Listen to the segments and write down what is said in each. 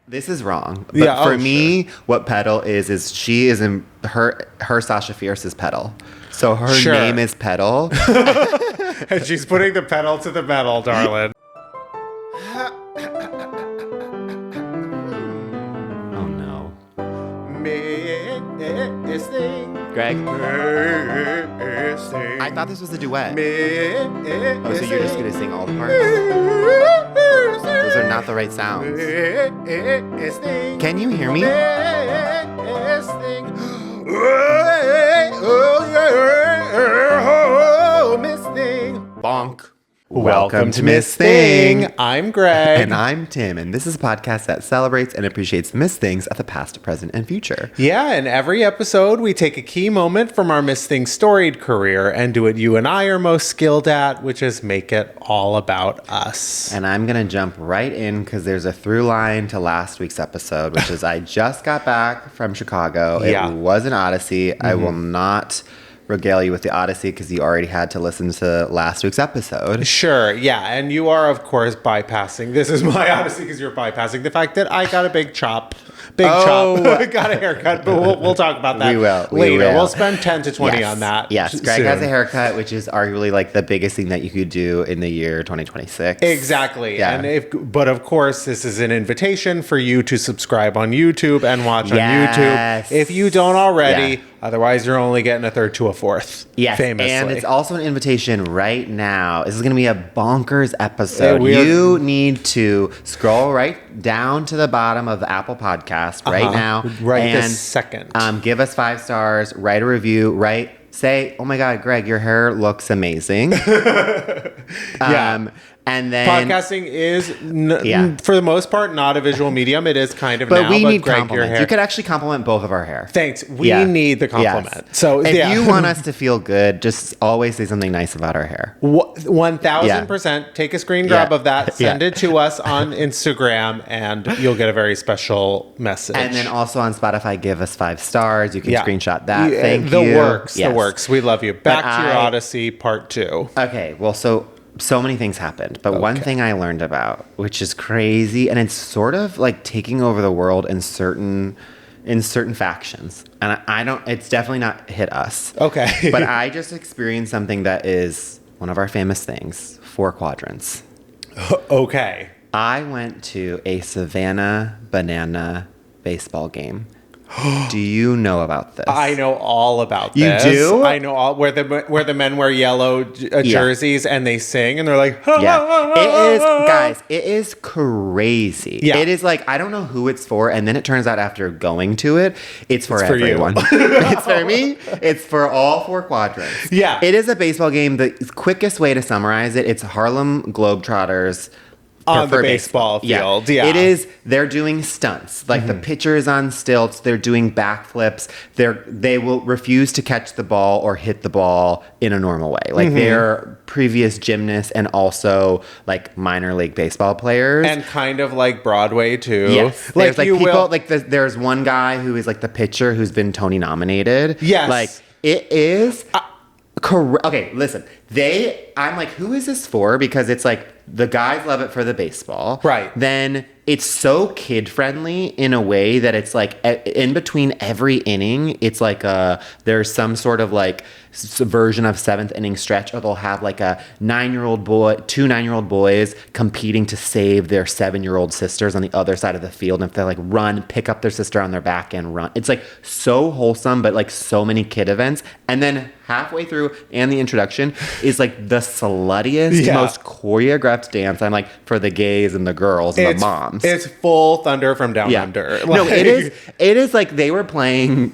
This is wrong. But for me, what Petal is she is in her Sasha Fierce is Petal. So her name is Petal. And she's putting the pedal to the metal, darling. Oh no. Greg? I thought this was a duet. Oh, so you're just going to sing all the parts? Those are not the right sounds. Can you hear me? Bonk. Welcome to Miss Thing. I'm Greg. And I'm Tim, and this is a podcast that celebrates and appreciates the Miss Things of the past, present, and future. Yeah, in every episode, we take a key moment from our Miss Thing storied career and do what you and I are most skilled at, which is make it all about us. And I'm going to jump right in because there's a through line to last week's episode, which is I just got back from Chicago. Yeah. It was an Odyssey. Mm-hmm. I will not regale you with the Odyssey because you already had to listen to last week's episode. Sure, yeah, and you are, of course, bypassing. This is my Odyssey because you're bypassing the fact that I got a big chop. Got a haircut, but we'll talk about that later. We'll spend 10 to 20 on that. Yes, Greg has a haircut, which is arguably like the biggest thing that you could do in the year 2026. Exactly. Yeah. But of course, this is an invitation for you to subscribe on YouTube and watch on YouTube if you don't already. Yeah. Otherwise, you're only getting a third to a fourth. Yes, famously. And it's also an invitation right now. This is going to be a bonkers episode. You need to scroll right down to the bottom of the Apple Podcast right now. Right this second. Give us 5 stars, write a review, say, oh my God, Greg, your hair looks amazing. Yeah. And then podcasting is, for the most part, not a visual medium. It is kind of but now. We need Greg, compliments. Your hair. You could actually compliment both of our hair. Thanks. We need the compliment. Yes. So if you want us to feel good, just always say something nice about our hair. 1000%. Take a screen grab of that. Send it to us on Instagram, and you'll get a very special message. And then also on Spotify, give us 5 stars. You can screenshot that. Thank you. The works. We love you. Back to your Odyssey part 2. Okay. Well, so many things happened, but one thing I learned about, which is crazy, and it's sort of like taking over the world in certain factions, and it's definitely not hit us. Okay. But I just experienced something that is one of our famous things, 4 quadrants. Okay. I went to a Savannah Banana baseball game. Do you know about this? I know all about this. You do? I know all where the men wear yellow jerseys and they sing and they're like, it is crazy. Yeah. It is like, I don't know who it's for, and then it turns out after going to it, it's for everyone. It's for me. It's for all 4 quadrants. Yeah. It is a baseball game. The quickest way to summarize it, it's Harlem Globetrotters on the baseball field. Yeah. It is, they're doing stunts. Like the pitcher is on stilts, they're doing backflips. They will refuse to catch the ball or hit the ball in a normal way. Like they're previous gymnasts and also like minor league baseball players. And kind of like Broadway too. Yes. There's like people, there's one guy who is like the pitcher who's been Tony nominated. Yes. Like it is correct. Okay, listen. I'm like, who is this for? Because it's like, the guys love it for the baseball. Right. Then it's so kid friendly in a way that it's like in between every inning, it's like there's some sort of like version of 7th inning stretch, or they'll have like a 9-year-old boy, 2 9-year-old boys competing to save their 7-year-old sisters on the other side of the field. And if they like run, pick up their sister on their back and run. It's like so wholesome, but like so many kid events. And then halfway through and the introduction is like the sluttiest, most choreographed dance. I'm like, for the gays and the girls and the moms. It's full Thunder from Down Under. Like, no, it is like they were playing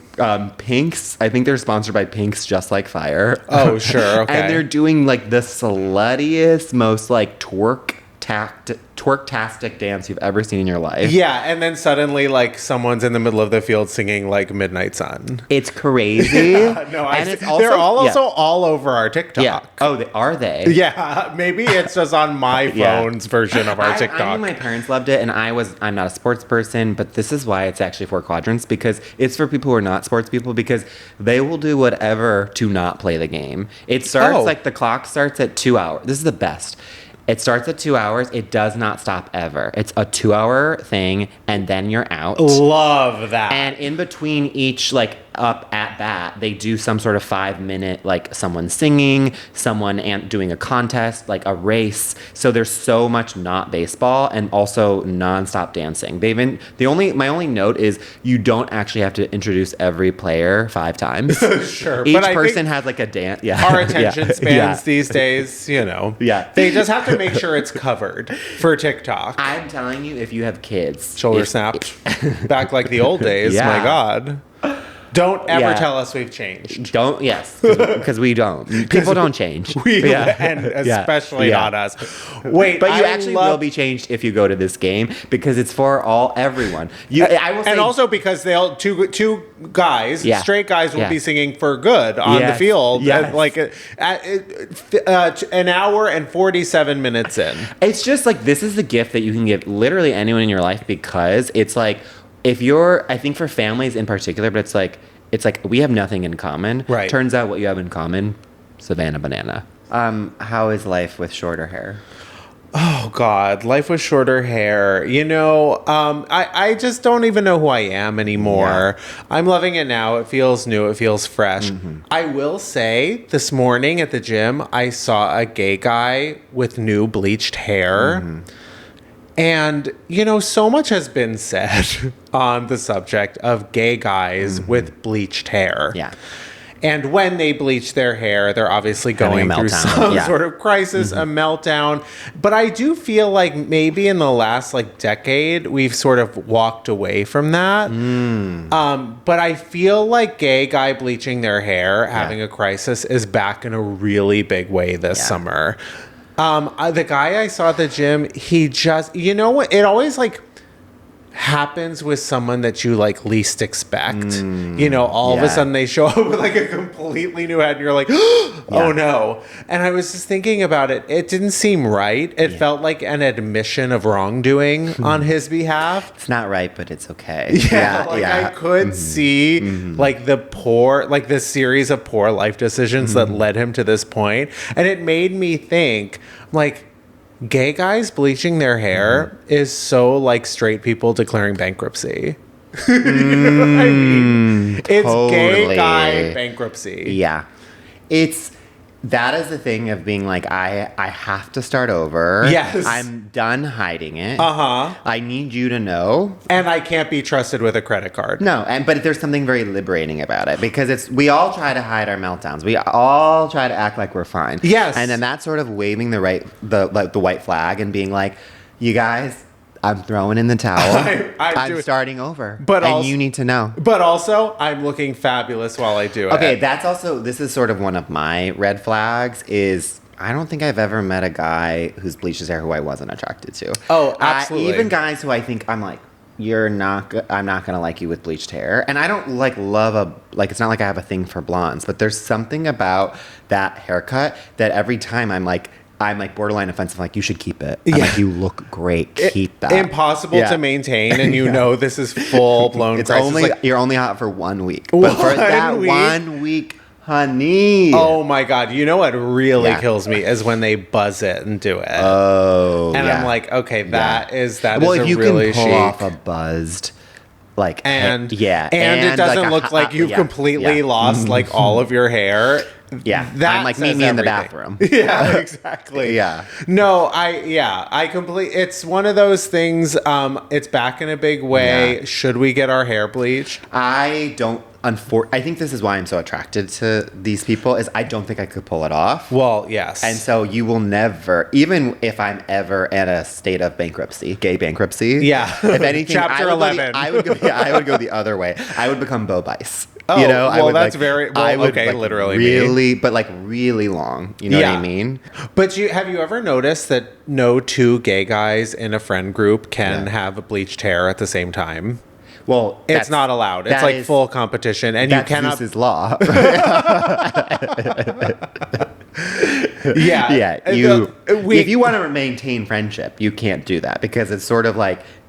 Pink's. I think they're sponsored by Pink's Just Like Fire. Oh, sure. Okay. And they're doing like the sluttiest, most like twerk-tastic dance you've ever seen in your life. Yeah, and then suddenly like someone's in the middle of the field singing like Midnight Sun. It's crazy. They're also all over our TikTok. Yeah. Oh, are they? Yeah, maybe it's just on my phone's version of our TikTok. I knew my parents loved it, and I'm not a sports person, but this is why it's actually 4 quadrants, because it's for people who are not sports people, because they will do whatever to not play the game. It starts like the clock starts at 2 hours. This is the best. It starts at 2 hours. It does not stop ever. It's a 2-hour thing, and then you're out. Love that. And in between each, like, up at bat, they do some sort of 5-minute, like, someone singing, someone doing a contest, like a race. So there's so much not baseball and also nonstop dancing. My only note is you don't actually have to introduce every player 5 times. Sure. Each person has like a dance. Yeah. Our attention spans these days, Yeah. They just have to make sure it's covered for TikTok. I'm telling you, if you have kids. Shoulder snapped. Back like the old days. Yeah. My God. Don't ever tell us we've changed. Because we don't. People don't change. And especially not us. Wait, but you actually will be changed if you go to this game because it's for everyone. I will say, and also because they'll two guys, straight guys, will be singing for good on the field, like an hour and 47 minutes in. It's just like this is the gift that you can give literally anyone in your life because it's like. I think for families in particular, but it's like we have nothing in common. Right. Turns out what you have in common, Savannah Banana. How is life with shorter hair? Oh God, life with shorter hair. I just don't even know who I am anymore. Yeah. I'm loving it now. It feels new. It feels fresh. Mm-hmm. I will say this morning at the gym, I saw a gay guy with new bleached hair. Mm-hmm. And, so much has been said on the subject of gay guys with bleached hair. Yeah. And when they bleach their hair, they're obviously going through some sort of crisis, a meltdown. But I do feel like maybe in the last decade, we've sort of walked away from that. But I feel like gay guy bleaching their hair, having a crisis, is back in a really big way this summer. The guy I saw at the gym, he just, what? It always happens with someone that you least expect. All of a sudden they show up with a completely new head and you're like, oh no. And I was just thinking about it. It didn't seem right. It felt like an admission of wrongdoing on his behalf. It's not right, but it's okay. I could see the series of poor life decisions that led him to this point. And it made me think gay guys bleaching their hair is so straight people declaring bankruptcy. You know what I mean? It's totally. Gay guy bankruptcy. Yeah. That is the thing of being I have to start over. Yes. I'm done hiding it. Uh-huh. I need you to know. And I can't be trusted with a credit card. No, but there's something very liberating about it because we all try to hide our meltdowns. We all try to act like we're fine. Yes. And then that's sort of waving the white flag and being like, you guys, I'm throwing in the towel. I'm starting over. And you need to know. But also, I'm looking fabulous while I do it. Okay, this is sort of one of my red flags is I don't think I've ever met a guy who's bleached his hair who I wasn't attracted to. Oh, absolutely. Even guys who I think I'm I'm not going to like you with bleached hair. And I don't love it's not like I have a thing for blondes, but there's something about that haircut that every time I'm borderline offensive. You should keep it. You look great. Keep that. Impossible to maintain, and this is full blown. You're only hot for 1 week. But for that 1 week, honey. Oh my God! You know what really kills me is when they buzz it and do it. Oh, and I'm like, okay, that is well, if you really can pull chic. off a buzzed. And it doesn't look like you've completely lost all of your hair. Yeah, that I'm meet me in the bathroom. Yeah, exactly. Yeah. No, I completely. It's one of those things. It's back in a big way. Yeah. Should we get our hair bleached? I don't. I think this is why I'm so attracted to these people. Is I don't think I could pull it off. Well, yes. And so you will never, even if I'm ever in a state of bankruptcy, gay bankruptcy. Yeah. If anything, Chapter 11. I would go the other way. I would become Bo Bice. Oh, that's very. Well, I would, literally, really, but really long. You know what I mean? But have you ever noticed that no two gay guys in a friend group can have bleached hair at the same time? Well, it's not allowed. It's full competition, and you cannot. Zeus's law. Yeah. If you want to maintain friendship, you can't do that because it's sort of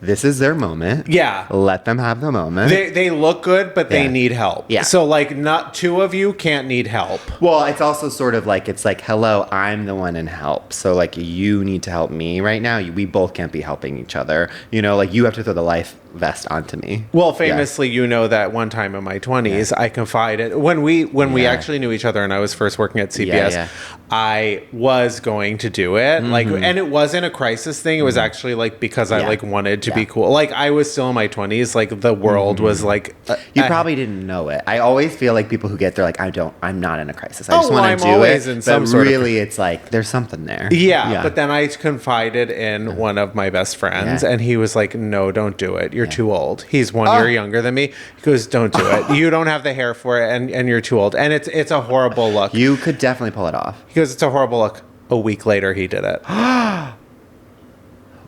this is their moment. Yeah. Let them have the moment. They look good, but they need help. Yeah. So, like, not two of you can't need help. Well, it's also sort of like, it's like, hello, I'm the one in help. So, like, you need to help me right now. We both can't be helping each other. You know, like, you have to throw the life vest onto me. Well, famously, you know that one time in my 20s, I confided when we actually knew each other and I was first working at CBS, I was going to do it. Like, and it wasn't a crisis thing. It was actually like because I like wanted to be cool. Like, I was still in my 20s. Like, the world was like, you probably didn't know it. I always feel like people who get there, like, I'm not in a crisis. I just want to do it. In some but really, it's like there's something there. Yeah. But then I confided in one of my best friends, and he was like, "No, don't do it. You're too old." He's 1 year younger than me. He goes, "Don't do it. You don't have the hair for it, and you're too old." And it's a horrible look. You could definitely pull it off. He goes, "It's a horrible look." A week later, he did it.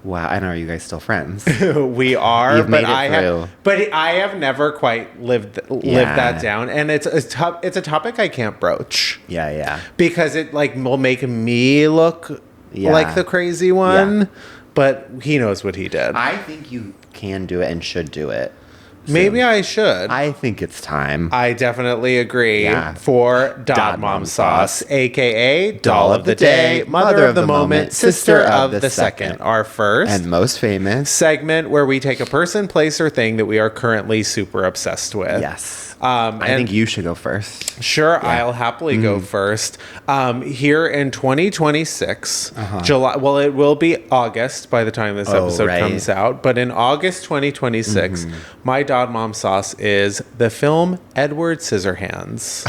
Wow, I know. Are you guys still friends? We are, You've made it through. I have never quite lived that down, and it's a topic I can't broach. Yeah. Because it like will make me look like the crazy one, but he knows what he did. I think you can do it and should do it. Maybe I should. I think it's time. I definitely agree. For Dad Mom Sauce, a.k.a. Doll of the Day, Mother of the Moment, Sister of the Second. Our first and most famous segment where we take a person, place, or thing that we are currently super obsessed with. Yes. I think you should go first. Sure, I'll happily go first. Here in 2026, July. Well, it will be August by the time this episode comes out. But in August 2026, my Dad Mom Sauce is the film Edward Scissorhands.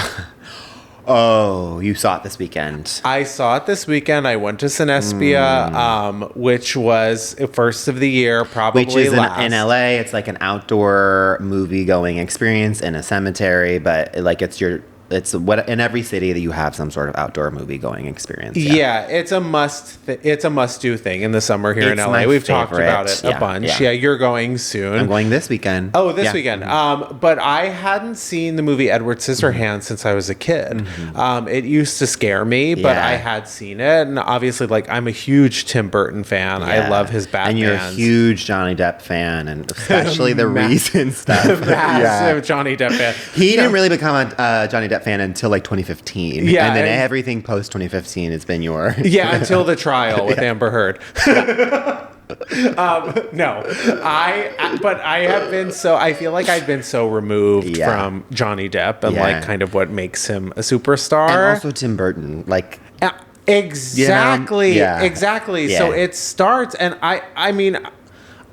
Oh, you saw it this weekend. I saw it this weekend. I went to Cinespia, which was first of the year, probably which is last. In LA. It's like an outdoor movie going experience in a cemetery, but like it's what in every city that you have some sort of outdoor movie going experience. Yeah, it's a must do thing in the summer here in LA. We've talked about it a bunch. Yeah, you're going soon. I'm going this weekend. Oh, this weekend. But I hadn't seen the movie Edward Scissorhands since I was a kid. It used to scare me, but I had seen it, and obviously, like, I'm a huge Tim Burton fan. I love his Batman. And you're a huge Johnny Depp fan, and especially the recent stuff. Massive Johnny Depp fan. He didn't really become a Johnny Depp fan until like 2015. Yeah, and then everything post 2015 has been your until the trial with Amber Heard. No, I feel like I've been so removed from Johnny Depp and like kind of what makes him a superstar. And also Tim Burton, like exactly. So it starts, and I mean,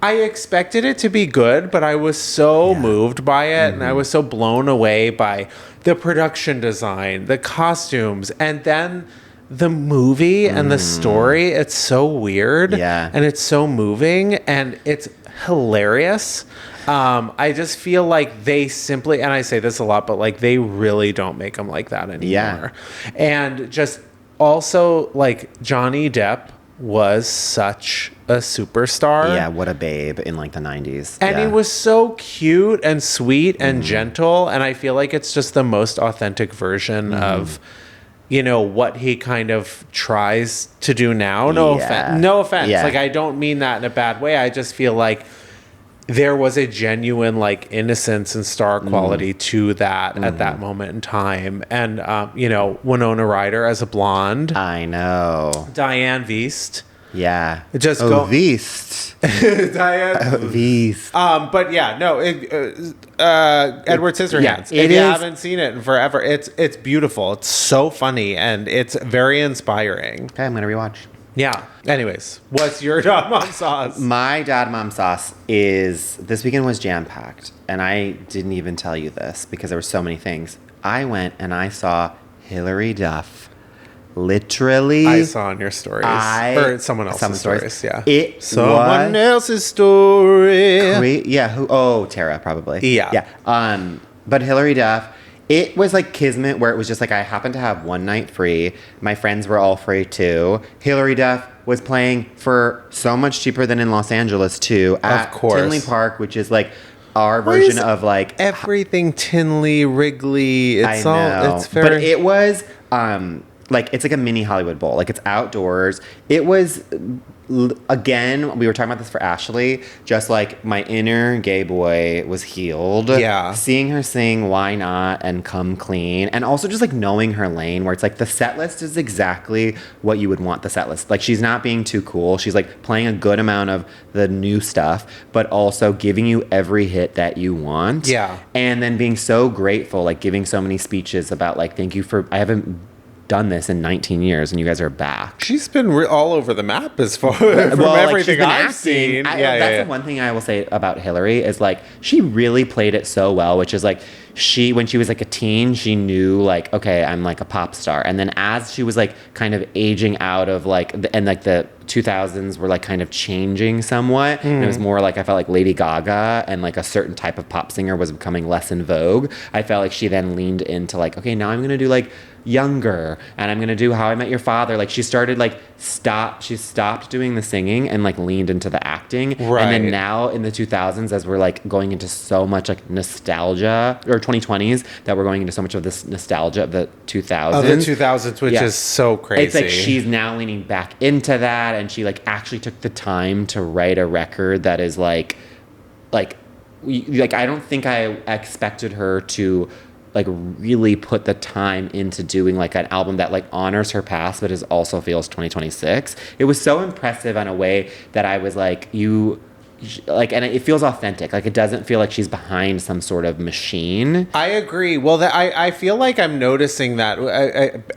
I expected it to be good, but I was so moved by it, and I was so blown away by the production design, the costumes, and then the movie and the story. It's so weird, and it's so moving, and it's hilarious. I just feel like they simply, and I say this a lot, but like they really don't make them like that anymore. And just also like Johnny Depp was such a superstar. Yeah, what a babe in like the 90s. And he was so cute and sweet and gentle, and I feel like it's just the most authentic version of, you know, what he kind of tries to do now. No offense. Like, I don't mean that in a bad way. I just feel like there was a genuine like innocence and star quality to that at that moment in time. And you know, Winona Ryder as a blonde. I know. Diane Wiest. Yeah. Wiest. Diane Wiest. But yeah, no, Edward Scissorhands. If you haven't seen it in forever, it's beautiful. It's so funny, and it's very inspiring. Okay, I'm gonna rewatch. Yeah. Anyways, what's your Dad Mom Sauce? My Dad Mom Sauce is, this weekend was jam-packed, and I didn't even tell you this because there were so many things. I went and I saw Hilary Duff. Literally. I saw on your stories. Or someone else's stories. Yeah. Someone else's story. Tara, probably. Yeah. But Hilary Duff, it was like kismet, where it was just like I happened to have one night free. My friends were all free too. Hilary Duff was playing for so much cheaper than in Los Angeles too, at Tinley Park, which is like our version of like everything Tinley, Wrigley. It's very. But it was like, it's like a mini Hollywood Bowl. Like, it's outdoors. It was again, we were talking about this for Ashley, just like my inner gay boy was healed. Yeah. Seeing her sing Why Not and Come Clean, and also just like knowing her lane, where it's like the set list is exactly what you would want the set list. Like, she's not being too cool. She's like playing a good amount of the new stuff, but also giving you every hit that you want. Yeah. And then being so grateful, like giving so many speeches about like, thank you for, I haven't done this in 19 years and you guys are back. She's been all over the map as far from everything I've seen. That's the one thing I will say about Hillary is like, she really played it so well, which is like, when she was like a teen, she knew like, okay, I'm like a pop star. And then as she was like kind of aging out of like, and like the 2000s were like kind of changing somewhat. And it was more like, I felt like Lady Gaga and like a certain type of pop singer was becoming less in vogue. I felt like she then leaned into like, okay, now I'm going to do like Younger, and I'm going to do How I Met Your Father. Like, she started like, she stopped doing the singing and like leaned into the acting. Right. And then now in the 2000s, as we're like going into so much like nostalgia, or 2020s, that we're going into so much of this nostalgia of the 2000s. Of the 2000s, which is so crazy. It's like she's now leaning back into that, and she like actually took the time to write a record that is like I don't think I expected her to like really put the time into doing like an album that like honors her past but is also feels 2026. It was so impressive in a way that I was like, and it feels authentic. Like, it doesn't feel like she's behind some sort of machine. I agree. Well, I feel like I'm noticing that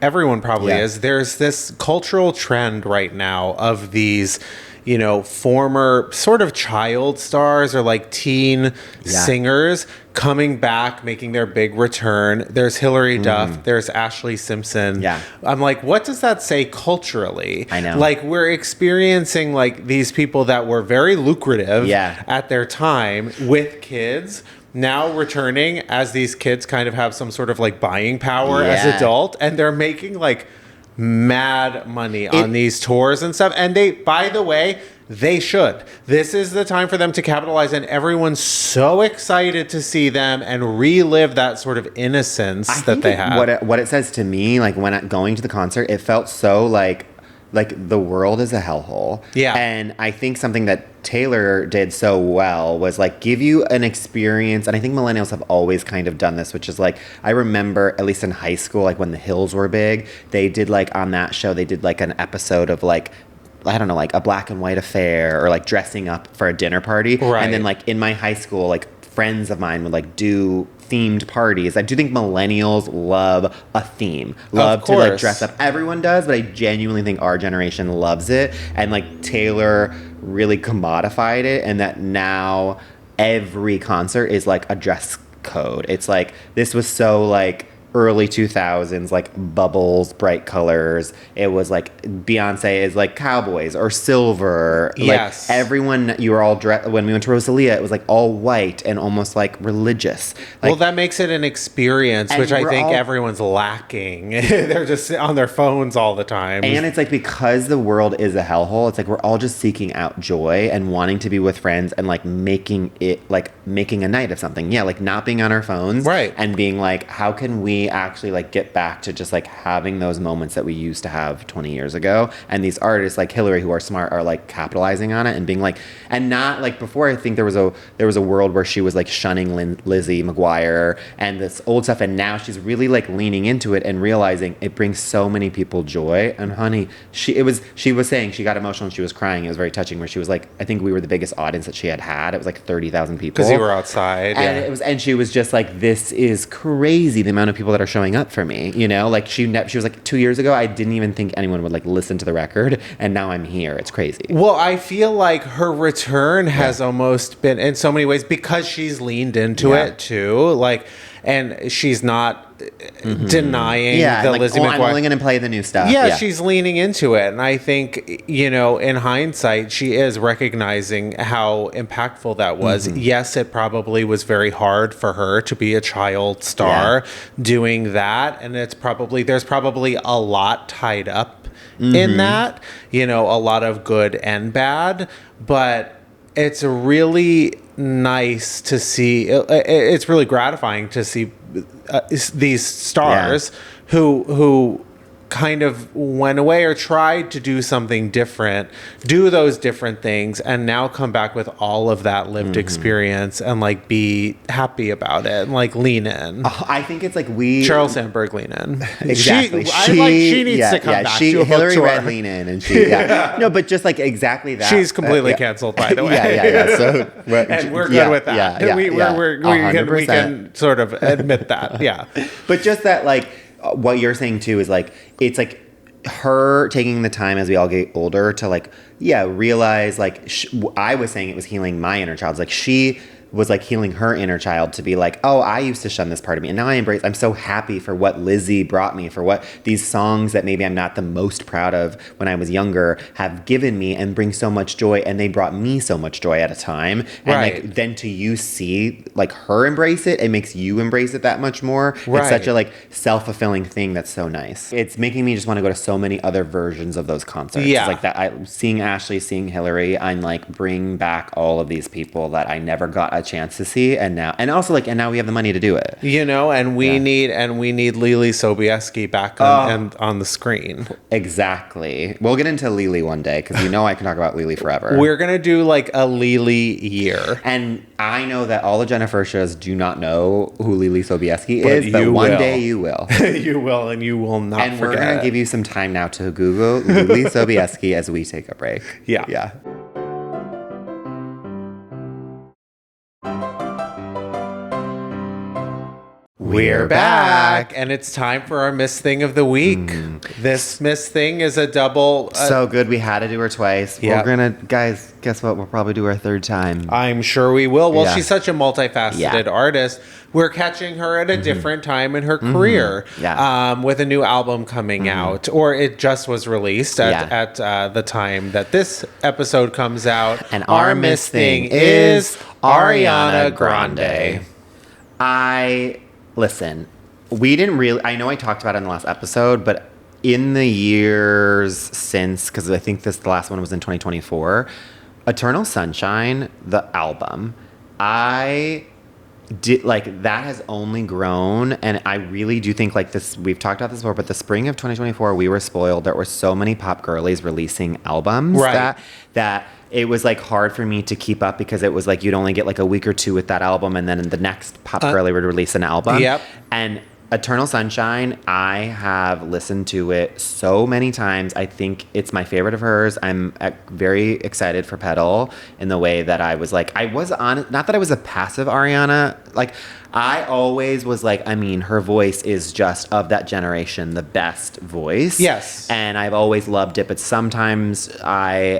everyone probably is. There's this cultural trend right now of these, you know, former sort of child stars or like teen singers coming back, making their big return. There's Hilary Duff. There's Ashley Simpson. Yeah. I'm like, what does that say culturally? I know. Like, we're experiencing like these people that were very lucrative at their time with kids now returning as these kids kind of have some sort of like buying power as adult, and they're making like mad money on these tours and stuff. And they, by the way, they should. This is the time for them to capitalize, and everyone's so excited to see them and relive that sort of innocence that they have. What it says to me, like when going to the concert, it felt so like the world is a hellhole. Yeah. And I think something that Taylor did so well was like give you an experience, and I think millennials have always kind of done this, which is like, I remember at least in high school, like when the Hills were big, they did like on that show, they did like an episode of like, I don't know, like a black and white affair, or like dressing up for a dinner party. Right. And then like in my high school, like friends of mine would like do themed parties. I do think millennials love a theme, love to like dress up. Everyone does, but I genuinely think our generation loves it. And like Taylor really commodified it, and that now every concert is like a dress code. It's like, this was so like early 2000s, like bubbles, bright colors. It was like Beyonce is like cowboys or silver. Yes. Like everyone, you were all dressed. When we went to Rosalia, it was like all white and almost like religious. Like, well, that makes it an experience, which I think everyone's lacking. They're just on their phones all the time. And it's like, because the world is a hellhole, it's like we're all just seeking out joy and wanting to be with friends and like making a night of something. Yeah, like not being on our phones. Right. And being like, how can we actually like get back to just like having those moments that we used to have 20 years ago? And these artists like Hillary, who are smart, are like capitalizing on it and being like, and not like before. I think there was a world where she was like shunning Lizzie McGuire and this old stuff, and now she's really like leaning into it and realizing it brings so many people joy. And honey, she was saying she got emotional and she was crying. It was very touching, where she was like, I think we were the biggest audience that she had. It was like 30,000 people because you were outside, and she was just like, this is crazy, the amount of people that are showing up for me, you know? Like she was like, 2 years ago, I didn't even think anyone would like listen to the record, and now I'm here. It's crazy. Well, I feel like her return has almost been, in so many ways, because she's leaned into it too, like, and she's not denying the like, Lizzie McGuire. I'm only going to play the new stuff. Yeah, she's leaning into it. And I think, you know, in hindsight, she is recognizing how impactful that was. Yes, it probably was very hard for her to be a child star doing that. And there's probably a lot tied up in that, you know, a lot of good and bad. But it's really nice to see. It's really gratifying to see these stars who kind of went away or tried to do something different, do those different things, and now come back with all of that lived experience and like be happy about it and like lean in. I think it's like Sheryl Sandberg lean in. Exactly. She needs to come back to a Hillary book tour. Red lean in, and she no, but just like exactly that. She's completely canceled, by the way. Yeah. So and we're good with that. We can sort of admit that. Yeah. But just that, like, what you're saying too is like, it's like her taking the time as we all get older to like, realize like, I was saying it was healing my inner child. It's like she was like healing her inner child to be like, oh, I used to shun this part of me, and now I embrace. I'm so happy for what Lizzie brought me, for what these songs that maybe I'm not the most proud of when I was younger have given me and bring so much joy, and they brought me so much joy at a time. And like then to you see like her embrace it, it makes you embrace it that much more. It's such a like self-fulfilling thing that's so nice. It's making me just want to go to so many other versions of those concerts. It's like that. Seeing Ashley, seeing Hillary, I'm like, bring back all of these people that I never got a chance to see, and now we have the money to do it, and we need Leelee Sobieski back on the screen. Exactly. We'll get into Leelee one day, because I can talk about Leelee forever. We're gonna do like a Leelee year, and I know that all the Gennifertias do not know who Leelee Sobieski is, but one day you will. You will, and you will not and forget. We're gonna give you some time now to Google Leelee Sobieski as we take a break. Yeah. We're back, and it's time for our Miss Thing of the week. This Miss Thing is a double. So good, we had to do her twice. We're gonna, guys, guess what? We'll probably do her a third time. I'm sure we will. Well, she's such a multifaceted artist. We're catching her at a different time in her career, with a new album coming out, or it just was released at the time that this episode comes out. And our Miss Thing is Ariana Grande. Listen, we didn't really... I know I talked about it in the last episode, but in the years since, because I think the last one was in 2024, Eternal Sunshine, the album, I did... Like, that has only grown, and I really do think, like, this... We've talked about this before, but the spring of 2024, we were spoiled. There were so many pop girlies releasing albums that it was like hard for me to keep up, because it was like you'd only get like a week or two with that album, and then the next pop girly would release an album. And Eternal Sunshine, I have listened to it so many times. I think it's my favorite of hers. I'm very excited for Petal in the way that I was like, I was on, not that I was a passive Ariana, like I always was like, I mean, her voice is just of that generation, the best voice. Yes. And I've always loved it, but sometimes I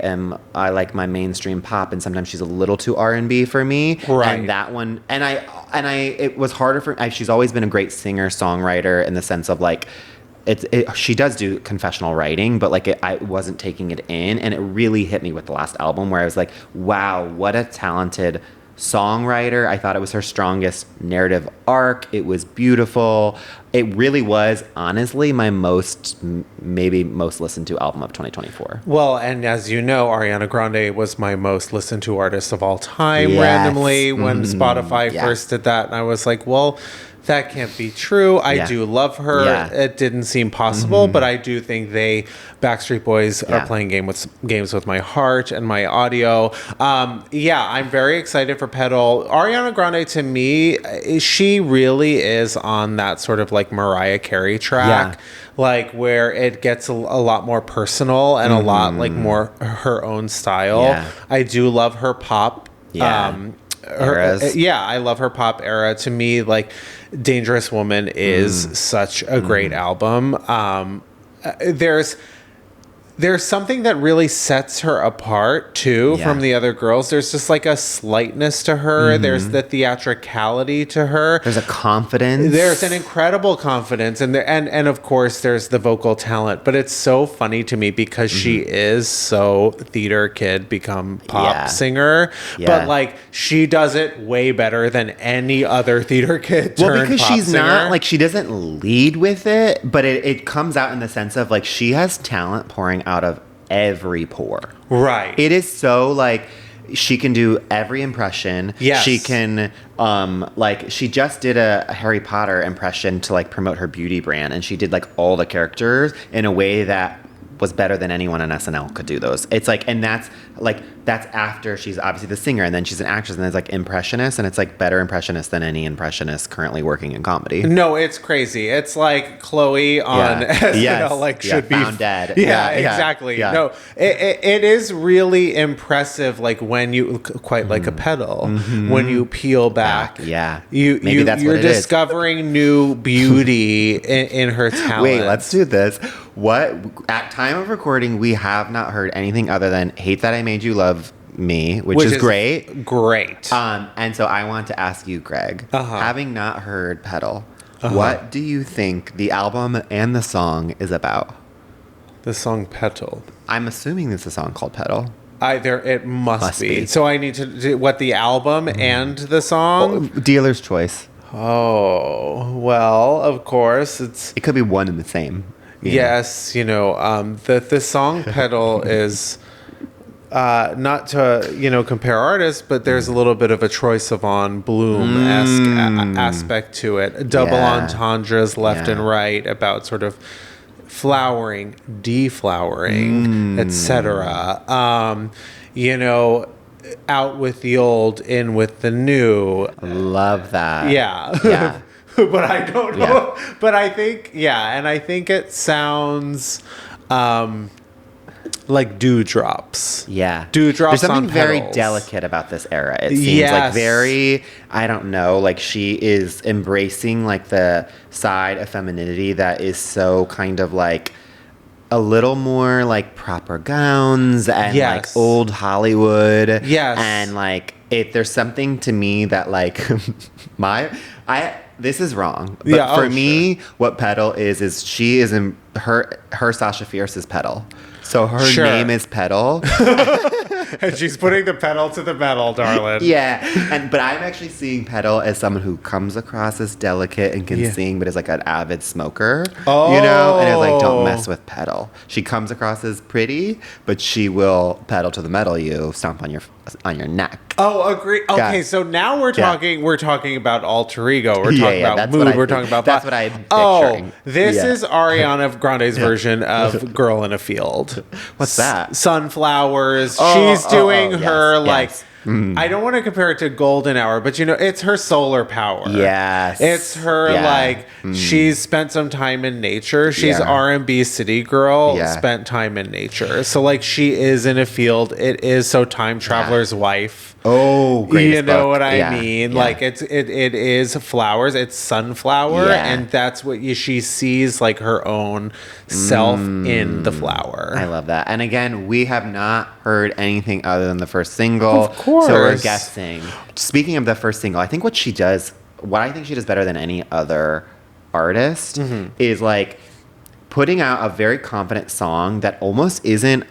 like my mainstream pop, and sometimes she's a little too R&B for me. Right. And that one, it was harder for, she's always been a great singer, songwriter, in the sense of like, she does do confessional writing, but like I wasn't taking it in, and it really hit me with the last album, where I was like, wow, what a talented songwriter. I thought it was her strongest narrative arc. It was beautiful. It really was, honestly, my most listened to album of 2024. Well, and as you know, Ariana Grande was my most listened to artist of all time, randomly, when Spotify first did that. And I was like, well, that can't be true. I do love her. It didn't seem possible, but I do think Backstreet Boys are playing games with my heart and my audio. I'm very excited for Petal. Ariana Grande, to me, she really is on that sort of like Mariah Carey track, like where it gets a lot more personal and a lot like more her own style. I do love her pop. I love her pop era. To me, like Dangerous Woman is such a great album. There's something that really sets her apart too from the other girls. There's just like a slightness to her. There's the theatricality to her. There's a confidence. There's an incredible confidence, and of course there's the vocal talent. But it's so funny to me because she is so theater kid become pop singer, but like she does it way better than any other theater kid. Well, because she's singer. not like, she doesn't lead with it, but it comes out in the sense of like she has talent pouring out of every pore. Right. It is so like, she can do every impression. Yes. She can, like, she just did a Harry Potter impression to, like, promote her beauty brand. And she did, like, all the characters in a way that was better than anyone on SNL could do those. It's like, and that's after she's obviously the singer, and then she's an actress, and there's like impressionist, and it's like better impressionist than any impressionist currently working in comedy. No, it's crazy. It's like Chloe on SNL, like should be found dead. Yeah, exactly. Yeah. No, it is really impressive. Like when you quite like a Petal, when you peel back, you're discovering new beauty in her talent. Wait, let's do this. What at time of recording we have not heard anything other than "Hate That I Made You Love Me," which is great. Great. And so I want to ask you, Greg, having not heard Petal, what do you think the album and the song is about? The song Petal. I'm assuming there's a song called Petal. It must be. So I need to do what the album and the song? Dealer's choice. Oh, well, of course it could be one and the same. Yes, the song Petal is not to compare artists, but there's a little bit of a Troye Sivan Bloom-esque aspect to it. Double entendres left and right about sort of flowering, deflowering, etc. Out with the old, in with the new. Love that. Yeah. But I don't know. Yeah. But I think, and I think it sounds like dewdrops. Yeah. Dewdrops. There's something on very petals. delicate about this era. It seems like very, I don't know, like she is embracing like the side of femininity that is so kind of like a little more like proper gowns and like old Hollywood. Yes. And like there's something to me that like this is wrong. But for me, what Petal is she is in her Sasha Fierce is Petal. So her name is Petal. And she's putting the pedal to the metal, darling. But I'm actually seeing Petal as someone who comes across as delicate and can sing, but is like an avid smoker. And is like, don't mess with Petal. She comes across as pretty, but she will pedal to the metal you, stomp on your neck. Oh, agree. Okay, so now we're talking about alter ego. We're talking about mood. We're talking about that's what I'm picturing. This is Ariana Grande's version of Girl in a Field. What's that? Sunflowers. She's doing her like. I don't want to compare it to Golden Hour, but it's her solar power. Yes. It's her like she's spent some time in nature. She's R&B city girl, spent time in nature. So like she is in a field. It is so Time Traveler's Wife. Oh, great. You know what I mean? Yeah. Like it is flowers. It's sunflower, and that's what she sees like her own self in the flower. I love that. And again, we have not heard anything other than the first single. Of course. So we're guessing. Speaking of the first single, I think what I think she does better than any other artist is like putting out a very confident song that almost isn't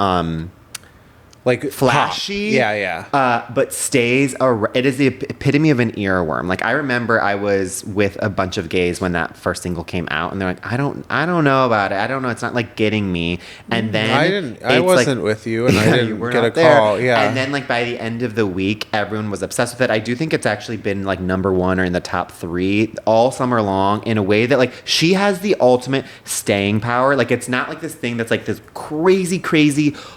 like flashy, but stays. It is the epitome of an earworm. Like I remember, I was with a bunch of gays when that first single came out, and they're like, "I don't know about it. I don't know. It's not like getting me." And then I wasn't with you, and I didn't get a call. Yeah, and then like by the end of the week, everyone was obsessed with it. I do think it's actually been like number one or in the top 3 all summer long in a way that like she has the ultimate staying power. Like it's not like this thing that's like this crazy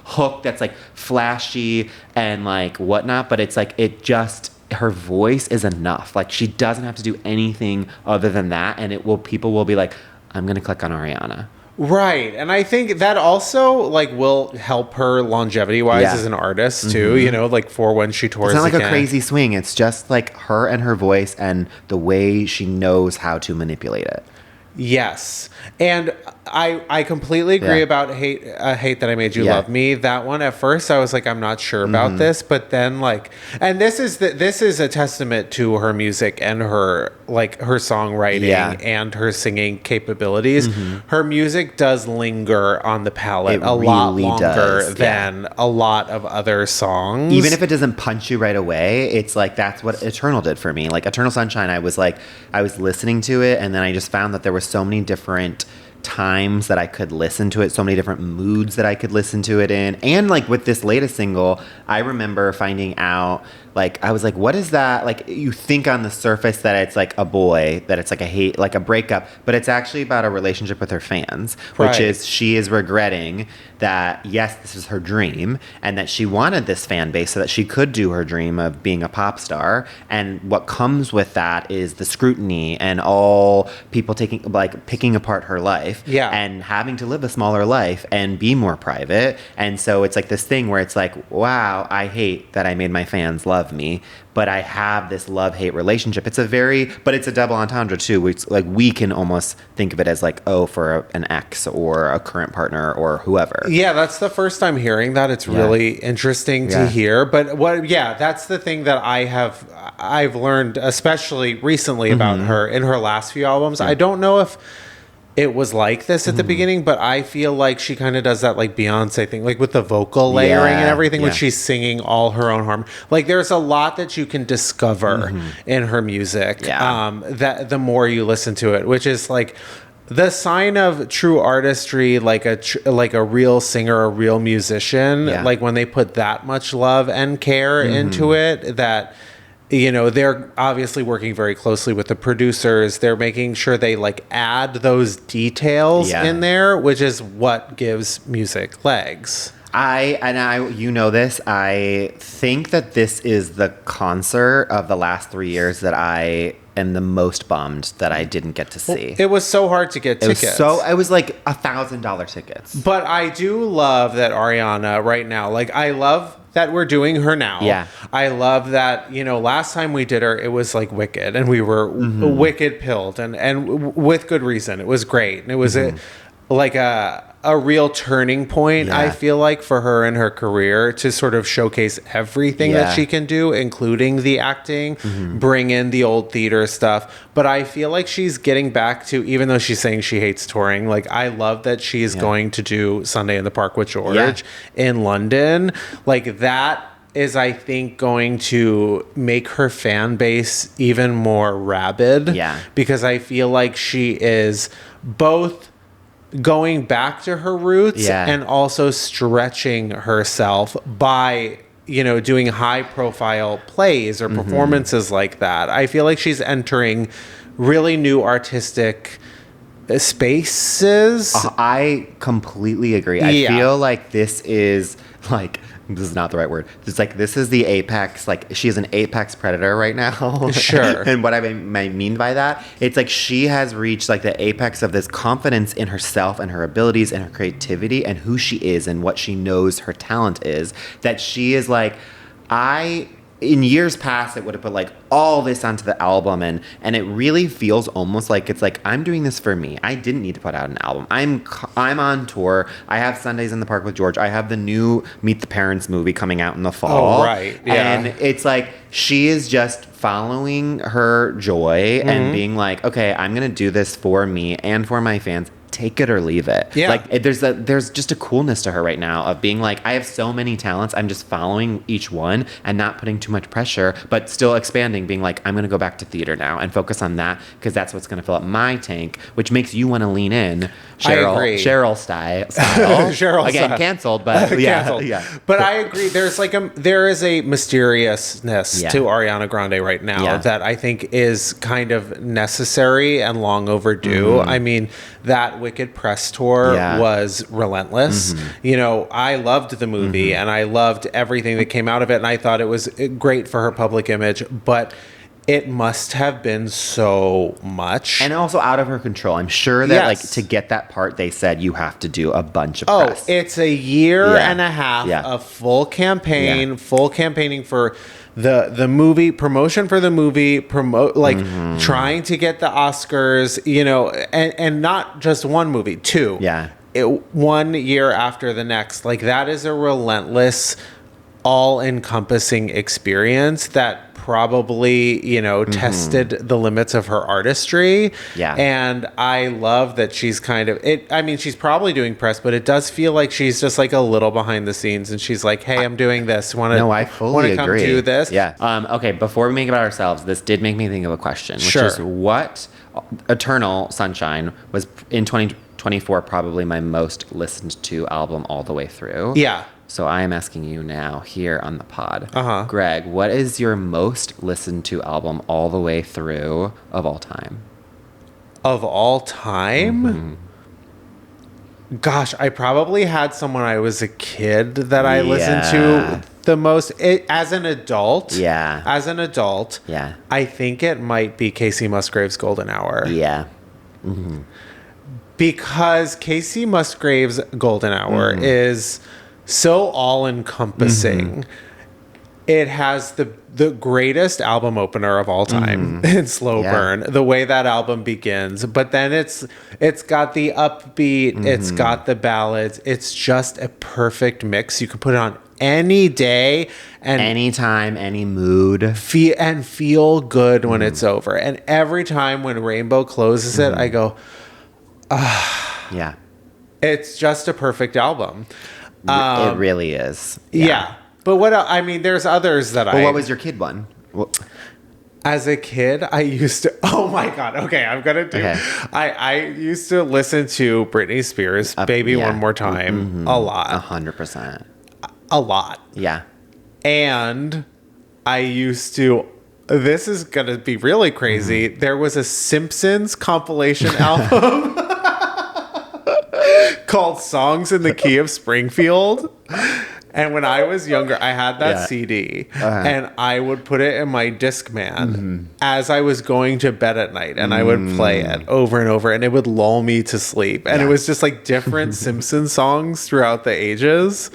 hook that's like flashy and like whatnot, but it's like her voice is enough. Like she doesn't have to do anything other than that, and people will be like, I'm gonna click on Ariana. Right. And I think that also like will help her longevity wise as an artist too, like for when she tours. It's not like a crazy swing. It's just like her and her voice and the way she knows how to manipulate it. Yes. And I completely agree about hate That I Made You Love Me. That one at first I was like, I'm not sure about this, but then like, and this is a testament to her music and her songwriting and her singing capabilities. Her music does linger on the palette a lot longer than a lot of other songs. Even if it doesn't punch you right away, it's like that's what Eternal did for me. Like Eternal Sunshine, I was listening to it, and then I just found that there were so many different times that I could listen to it, so many different moods that I could listen to it in. And like with this latest single, I remember finding out, like, I was like, what is that? Like, you think on the surface that it's like a boy, that it's like a hate, like a breakup, but it's actually about a relationship with her fans, which is she is regretting that, yes, this is her dream, and that she wanted this fan base so that she could do her dream of being a pop star. And what comes with that is the scrutiny and all people picking apart her life and having to live a smaller life and be more private. And so it's like this thing where it's like, wow, I hate that I made my fans love me, but I have this love-hate relationship. It's a double entendre too. It's like, we can almost think of it as like, oh, for an ex or a current partner or whoever. Yeah, that's the first time hearing that. It's really interesting to hear. But that's the thing that I've learned, especially recently, about her in her last few albums. I don't know if it was like this at the beginning, but I feel like she kind of does that like Beyonce thing, like with the vocal layering and everything, when she's singing all her own harmony. Like, there's a lot that you can discover in her music that the more you listen to it, which is like the sign of true artistry, like a real singer, a real musician, like when they put that much love and care into it, that, you know, they're obviously working very closely with the producers. They're making sure they like add those details in there, which is what gives music legs. You know this, I think that this is the concert of the last 3 years that I am the most bummed that I didn't get to see. It was so hard to get tickets. It was like $1,000 tickets. But I do love that Ariana right now, like, I love that we're doing her now. Yeah. I love that, you know, last time we did her, it was like wicked, and we were wicked pilled, and with good reason. It was great. And it was a real turning point, I feel like, for her in her career, to sort of showcase everything that she can do, including the acting, bring in the old theater stuff. But I feel like she's getting back to, even though she's saying she hates touring, like, I love that she's going to do Sunday in the Park with George in London. Like, that is, I think, going to make her fan base even more rabid. Yeah. Because I feel like she is both going back to her roots and also stretching herself by, you know, doing high profile plays or performances like that. I feel like she's entering really new artistic spaces. I completely agree. I feel like this is not the right word. It's like, this is the apex. Like, she is an apex predator right now. Sure. And what I mean by that, it's like she has reached like the apex of this confidence in herself and her abilities and her creativity and who she is and what she knows her talent is, that she is like, in years past, it would have put like all this onto the album, and it really feels almost like it's like, I'm doing this for me. I didn't need to put out an album. I'm on tour. I have Sundays in the Park with George. I have the new Meet the Parents movie coming out in the fall. Oh, right. Yeah. And it's like, she is just following her joy and being like, okay, I'm going to do this for me and for my fans. Take it or leave it. Yeah. Like, there's just a coolness to her right now of being like, I have so many talents. I'm just following each one and not putting too much pressure, but still expanding, being like, I'm going to go back to theater now and focus on that, because that's what's going to fill up my tank, which makes you want to lean in. Cheryl style. Cheryl again, style. Canceled, but canceled. But I agree. There is a mysteriousness to Ariana Grande right now that I think is kind of necessary and long overdue. I mean, that Wicked press tour was relentless. You know, I loved the movie and I loved everything that came out of it, and I thought it was great for her public image, but it must have been so much. And also out of her control. I'm sure that like, to get that part, they said you have to do a bunch of press. It's a year and a half of full campaigning for the movie, promotion for the movie, trying to get the Oscars, you know, and not just one movie, two. Yeah. 1 year after the next. Like, that is a relentless, all-encompassing experience that probably, you know, tested the limits of her artistry. Yeah. And I love that she's kind of she's probably doing press, but it does feel like she's just like a little behind the scenes, and she's like, hey, I'm doing this. I fully agree. Come do this? Yeah. Okay, before we make it about ourselves, this did make me think of a question, which is, what Eternal Sunshine was in 24 probably my most listened to album all the way through. Yeah. So I am asking you now here on the pod. Uh-huh. Greg, what is your most listened to album all the way through of all time? Of all time? Gosh, I probably had someone I was a kid that I listened to the most. As an adult. Yeah. As an adult. Yeah. I think it might be Casey Musgrave's Golden Hour. Yeah. Because Casey Musgrave's Golden Hour is so all-encompassing. It has the greatest album opener of all time in Slow Burn. The way that album begins, but then it's got the upbeat, it's got the ballads. It's just a perfect mix. You can put it on any day and anytime, any mood, feel good when it's over. And every time when Rainbow closes it, I go, yeah. It's just a perfect album. It really is. Yeah. But what else? I mean, there's others that What was your kid one? As a kid, I used to. Oh my God. Okay, I'm gonna do. Okay. I used to listen to Britney Spears' "Baby One More Time" a lot. 100%. A lot. Yeah. And I used to. This is gonna be really crazy. There was a Simpsons compilation album called "Songs in the Key of Springfield." And when I was younger, I had that CD, and I would put it in my Discman as I was going to bed at night, and I would play it over and over, and it would lull me to sleep. And it was just like different Simpsons songs throughout the ages.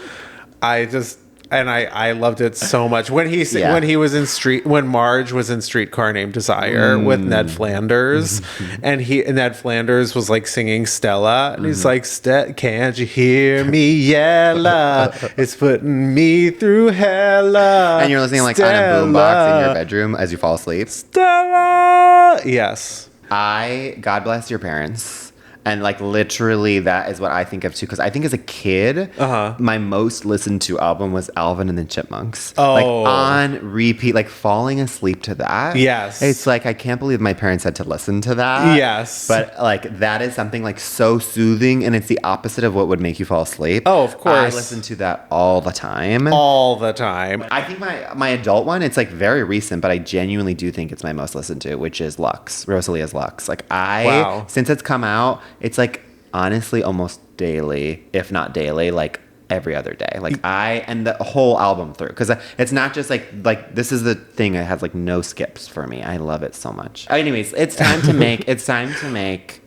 I loved it so much when when Marge was in Streetcar Named Desire with Ned Flanders, and Ned Flanders was like singing Stella, and he's like, "Can't you hear me yella? It's putting me through hella." And you're listening like on a boombox in your bedroom as you fall asleep. Stella. Yes. God bless your parents. And like literally that is what I think of too. Because I think as a kid, my most listened to album was Alvin and the Chipmunks. Oh. Like on repeat, like falling asleep to that. Yes. It's like, I can't believe my parents had to listen to that. Yes. But like that is something like so soothing, and it's the opposite of what would make you fall asleep. Oh, of course. I listen to that all the time. All the time. I think my adult one, it's like very recent, but I genuinely do think it's my most listened to, which is Lux, Rosalia's Lux. Like since it's come out, it's like honestly almost daily, if not daily, like every other day. Like and the whole album through, because it's not just like this is the thing that has like no skips for me. I love it so much. Anyways, it's time to make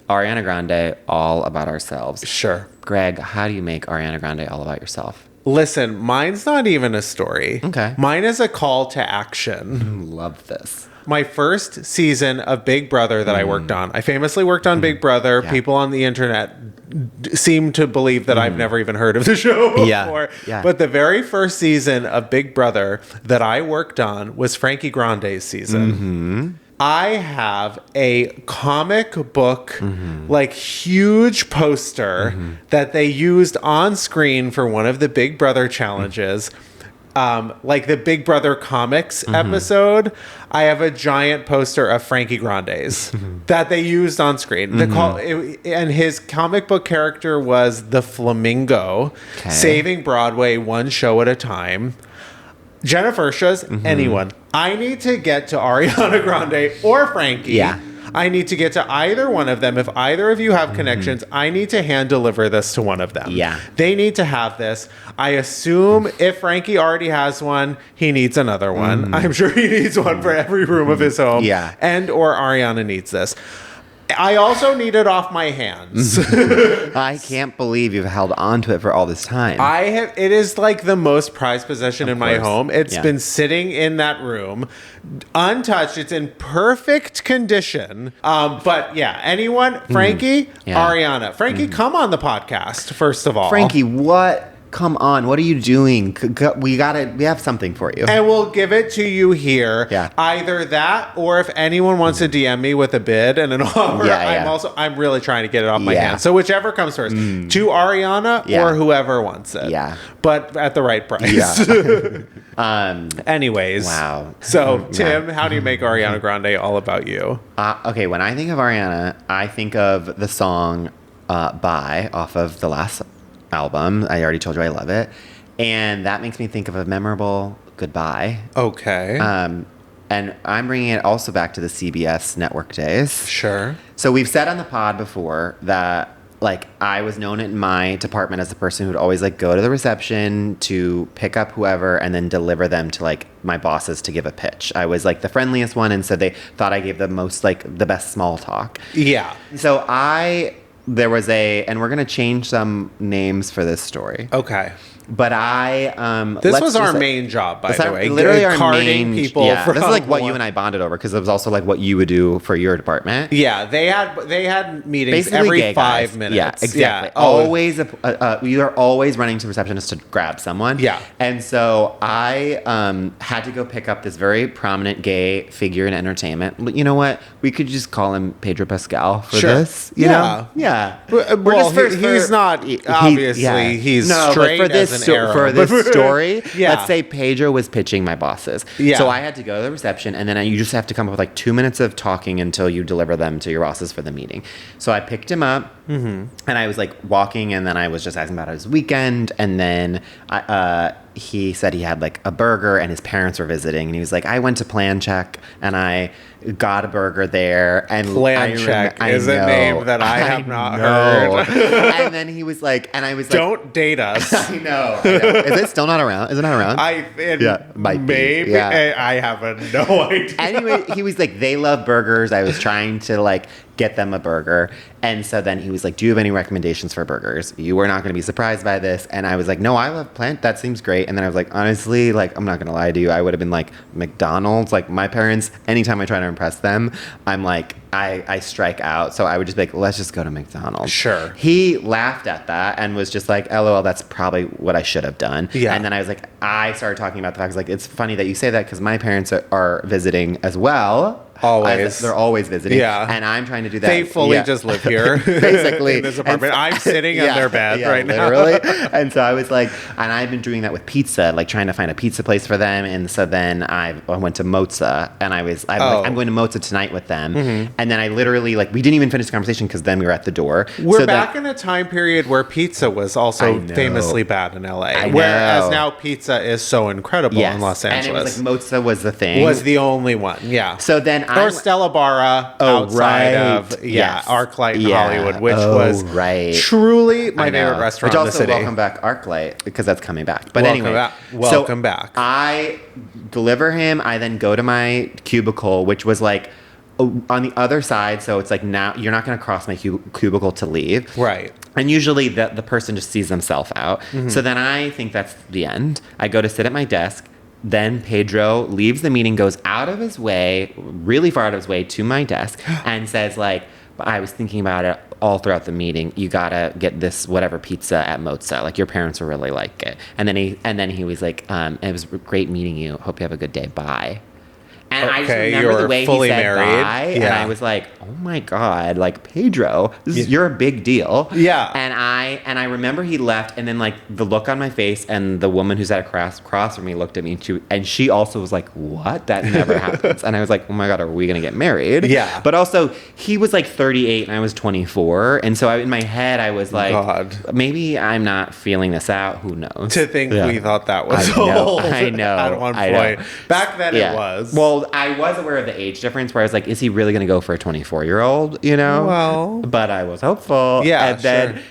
Ariana Grande all about ourselves. Sure. Greg, how do you make Ariana Grande all about yourself? Listen, mine's not even a story. Okay. Mine is a call to action. Love this. My first season of Big Brother that I worked on. I famously worked on Big Brother. Yeah. People on the internet seem to believe that I've never even heard of the show before. Yeah. But the very first season of Big Brother that I worked on was Frankie Grande's season. I have a comic book, like huge poster that they used on screen for one of the Big Brother challenges. Like the Big Brother comics episode, I have a giant poster of Frankie Grande's that they used on screen. And his comic book character was the Flamingo, saving Broadway one show at a time. Gennifertias, anyone. I need to get to Ariana Grande or Frankie. Yeah. I need to get to either one of them. If either of you have connections, I need to hand deliver this to one of them. Yeah. They need to have this. I assume if Frankie already has one, he needs another one. I'm sure he needs one for every room of his home. Yeah. And or Ariana needs this. I also need it off my hands. I can't believe you've held on to it for all this time. It is like the most prized possession in my home. It's been sitting in that room, untouched. It's in perfect condition. But yeah, anyone, Frankie, Ariana. Frankie, come on the podcast, first of all. Frankie, what? Come on, what are you doing? We have something for you. And we'll give it to you here. Yeah. Either that, or if anyone wants to DM me with a bid and an offer, I'm really trying to get it off my hands. So whichever comes first. To Ariana or whoever wants it. Yeah. But at the right price. Yeah. Anyways. Wow. So, Tim, how do you make Ariana Grande all about you? Okay, when I think of Ariana, I think of the song Bye off of the last album. I already told you I love it. And that makes me think of a memorable goodbye. Okay. And I'm bringing it also back to the CBS network days. Sure. So we've said on the pod before that, like, I was known in my department as the person who'd always, like, go to the reception to pick up whoever and then deliver them to, like, my bosses to give a pitch. I was, like, the friendliest one, and so they thought I gave the most, like, the best small talk. Yeah. So there was and we're going to change some names for this story. Okay. But this was our main job, by the way. Literally our carding main people. Yeah, this is like what you and I bonded over, because it was also like what you would do for your department. Yeah, they had meetings Basically every 5 minutes. Yeah, exactly. Yeah. Always, you are always running to receptionist to grab someone. Yeah. And so I had to go pick up this very prominent gay figure in entertainment. You know what? We could just call him Pedro Pascal for this. You know? Yeah. Well, he's not obviously. He's straight for this as an arrow. For this story, Yeah. let's say Pedro was pitching my bosses. Yeah. So I had to go to the reception, and then you just have to come up with like 2 minutes of talking until you deliver them to your bosses for the meeting. So I picked him up, and I was like walking, and then I was just asking about his weekend, and then he said he had like a burger, and his parents were visiting, and he was like, I went to Plan Check, and I got a burger there. And Plan Check is a name that I have not heard. And then he was like, and I was like, don't date us. I know. Is it still not around? Is it not around? Might be. Yeah. I have no idea. Anyway, he was like, they love burgers. I was trying to like get them a burger. And so then he was like, do you have any recommendations for burgers? You were not going to be surprised by this. And I was like, no, I love Plant. That seems great. And then I was like, honestly, like, I'm not going to lie to you. I would have been like McDonald's. Like my parents, anytime I try to impress them, I'm like, I strike out. So I would just be like, let's just go to McDonald's. Sure. He laughed at that and was just like, LOL, that's probably what I should have done. Yeah. And then I was like, I started talking about the fact, like, it's funny that you say that because my parents are visiting as well. Always. They're always visiting. Yeah. And I'm trying to do that. They fully just live here. Basically. In this apartment. I'm sitting in their bed right now. Literally. And so I was like, and I've been doing that with pizza, like trying to find a pizza place for them. And so then I went to Mozza, and I'm like, I'm going to Mozza tonight with them. Mm-hmm. And then I literally, like, we didn't even finish the conversation because then we were at the door. We're back in a time period where pizza was also famously bad in LA. Whereas now pizza is so incredible in Los Angeles. And it was like Mozza was the thing. Was the only one, yeah. So then or Stella Barra outside of ArcLight in Hollywood, which was truly my favorite restaurant in the city. Welcome back, ArcLight, because that's coming back. But welcome back. I deliver him. I then go to my cubicle, which was like on the other side. So it's like, now you're not going to cross my cubicle to leave. Right. And usually the person just sees themselves out. Mm-hmm. So then I think that's the end. I go to sit at my desk. Then Pedro leaves the meeting, goes out of his way, really far out of his way, to my desk and says, like, I was thinking about it all throughout the meeting. You gotta get this whatever pizza at Mozza. Like, your parents will really like it. And then he was like, it was great meeting you. Hope you have a good day. Bye. And I just remember the way he said bye, and I was like, "Oh my god, like Pedro, you're a big deal." Yeah. And I remember he left, and then like the look on my face, and the woman who sat across from me looked at me, and she also was like, "What? That never happens." And I was like, "Oh my god, are we gonna get married?" Yeah. But also, he was like 38, and I was 24, and so in my head, I was like, "Maybe I'm not feeling this out. Who knows?" To think we thought that was old. I know. At one point, back then it was. Well, I was aware of the age difference where I was like, is he really going to go for a 24-year-old, you know? Well. But I was hopeful. Yeah, and then,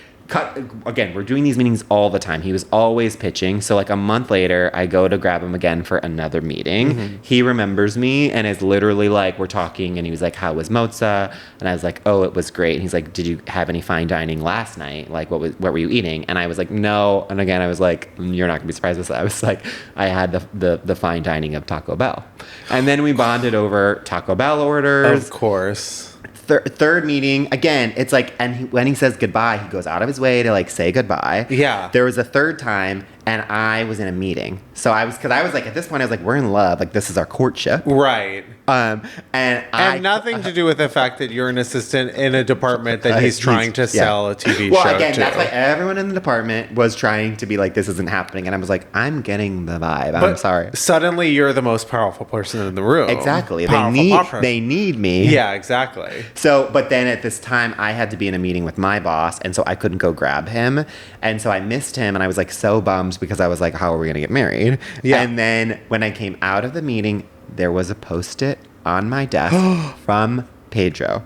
again, we're doing these meetings all the time. He was always pitching. So like a month later, I go to grab him again for another meeting. Mm-hmm. He remembers me and is literally like, we're talking, and he was like, how was Mozza? And I was like, oh, it was great. And he's like, did you have any fine dining last night? Like, what were you eating? And I was like, no. And again, I was like, you're not gonna be surprised with this. I was like, I had the fine dining of Taco Bell. And then we bonded over Taco Bell orders. Of course. Third meeting, again, it's like, and when he says goodbye, he goes out of his way to like say goodbye. Yeah. There was a third time, and I was in a meeting. So because I was like, at this point, I was like, we're in love. Like, this is our courtship. Right. And nothing to do with the fact that you're an assistant in a department that he's trying to sell a TV show Well, again, to. that's why everyone in the department was trying to be like, this isn't happening. And I was like, I'm getting the vibe. I'm sorry. Suddenly, you're the most powerful person in the room. Exactly. They need me. Yeah, exactly. So, but then at this time, I had to be in a meeting with my boss, and so I couldn't go grab him. And so I missed him, and I was like so bummed because I was like, how are we going to get married? Yeah. And then when I came out of the meeting, there was a Post-it on my desk from Pedro.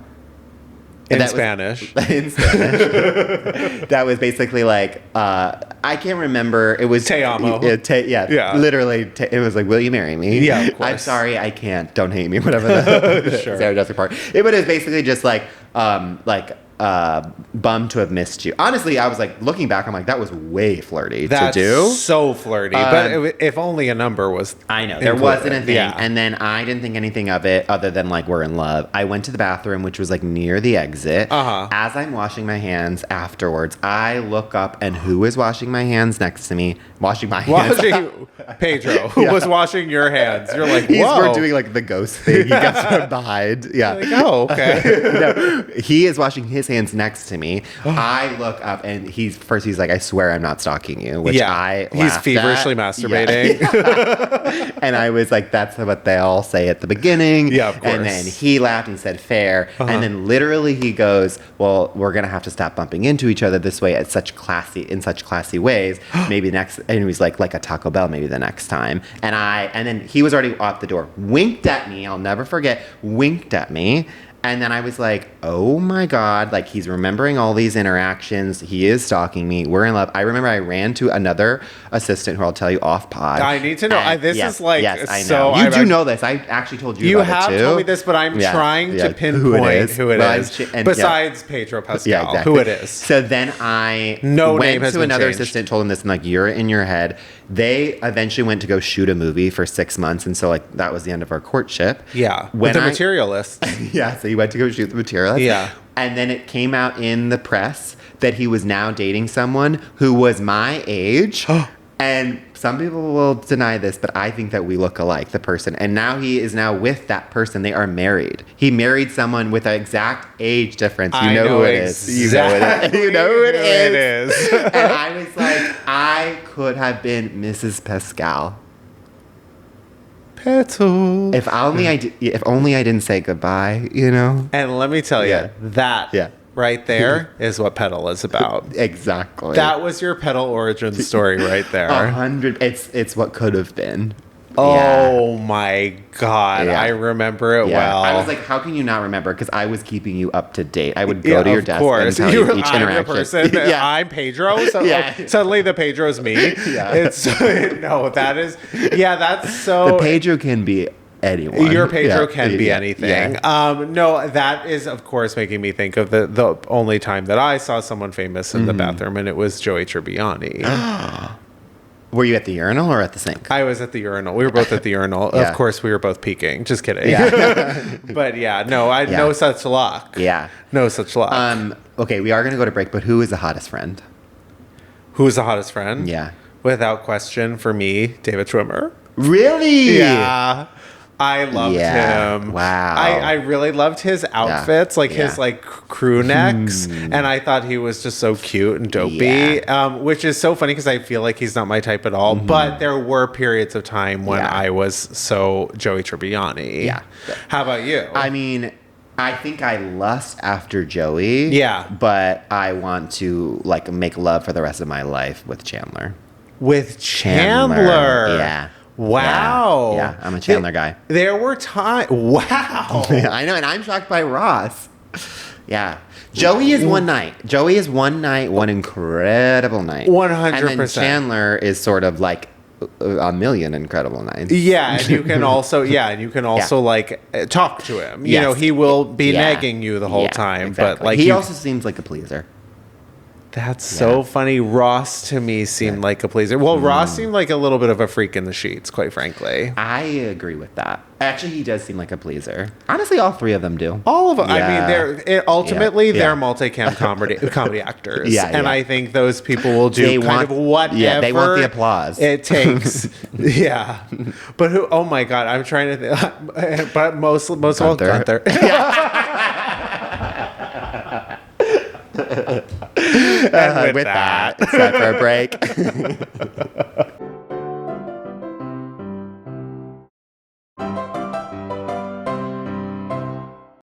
In Spanish. In Spanish. That was basically like, I can't remember. It was... Te amo. Yeah. Literally, it was like, will you marry me? Yeah, of course. I'm sorry, I can't. Don't hate me. Whatever the sure. Sarah Jessica part. It was basically just like bummed to have missed you. Honestly, I was like, looking back, I'm like, that was way flirty to do. So flirty. But if only a number was I know. There wasn't a thing. Yeah. And then I didn't think anything of it other than like, we're in love. I went to the bathroom, which was like near the exit. As I'm washing my hands afterwards, I look up and who is washing my hands next to me? Pedro, who was washing your hands. You're like, whoa. We're doing like the ghost thing. He got from behind. Yeah. Like, oh, okay. No, he is washing his hands next to me. I look up and he's like, I swear I'm not stalking you. Which he's feverishly masturbating. Yeah. And I was like, that's what they all say at the beginning. Yeah, of course. And then he laughed and said fair. And then literally he goes, well, we're gonna have to stop bumping into each other this way in such classy ways. Maybe next, and he was like a Taco Bell, maybe the next time. And then he was already off the door, winked at me. I'll never forget, winked at me. And then I was like, oh my God, like he's remembering all these interactions. He is stalking me. We're in love. I remember I ran to another assistant who I'll tell you off pod. I need to know. Yes, I know. You do know this. I actually told you about it too. You have told me this, but I'm trying to pinpoint who it is. Besides Pedro Pascal, exactly. who it is. So then I went to another assistant, told him this, and like, you're in your head. They eventually went to go shoot a movie for 6 months, and so like that was the end of our courtship. Yeah, with the Materialist. Yeah, so he went to go shoot the Materialist. Yeah. And then it came out in the press that he was now dating someone who was my age. And some people will deny this, but I think that we look alike, the person. And now he is now with that person. They are married. He married someone with an exact age difference. You know who it is. You know who it is. And I was like, I could have been Mrs. Pascal. Petal. If only I didn't say goodbye, you know? And let me tell you, that right there is what Petal is about. Exactly. That was your Petal origin story right there. 100. It's what could have been. Oh my God. Yeah. I remember it well. I was like, how can you not remember? Because I was keeping you up to date. I would go to your desk and tell you each interaction. The person. I'm Pedro. So suddenly the Pedro's me. That's so. The Pedro can be anyone. Your Pedro can be anything. Yeah. No, that is, of course, making me think of the only time that I saw someone famous in the bathroom, and it was Joey Tribbiani. Were you at the urinal or at the sink? I was at the urinal. We were both at the urinal. Of course, we were both peeking. Just kidding. Yeah. But no such luck. Yeah. No such luck. Okay, we are going to go to break, but who is the hottest friend? Who is the hottest friend? Yeah. Without question, for me, David Schwimmer. Really? Yeah. I loved him. Wow. I really loved his outfits, his crew necks, and I thought he was just so cute and dopey, which is so funny because I feel like he's not my type at all, but there were periods of time when I was so Joey Tribbiani. Yeah. How about you? I mean, I think I lust after Joey. Yeah. But I want to make love for the rest of my life with Chandler. With Chandler. Yeah. Wow. Yeah, I'm a Chandler guy. There were times. Wow. I know, and I'm shocked by Ross. Yeah. Joey is one night. Joey is one night, one incredible night. 100%. And then Chandler is sort of like a million incredible nights. Yeah, and you can also talk to him. You know, he will be nagging you the whole time, exactly. but he also seems like a pleaser. That's so funny. Ross to me seemed like a pleaser. Well, Ross seemed like a little bit of a freak in the sheets, quite frankly. I agree with that. Actually, he does seem like a pleaser. Honestly, all three of them do. All of them. Yeah. I mean, they're multicam comedy actors. And I think those people will do whatever. Yeah, they want the applause. It takes. But who? Oh my God, I'm trying to think. But most of all, Gunther. And with that, it's time for a break.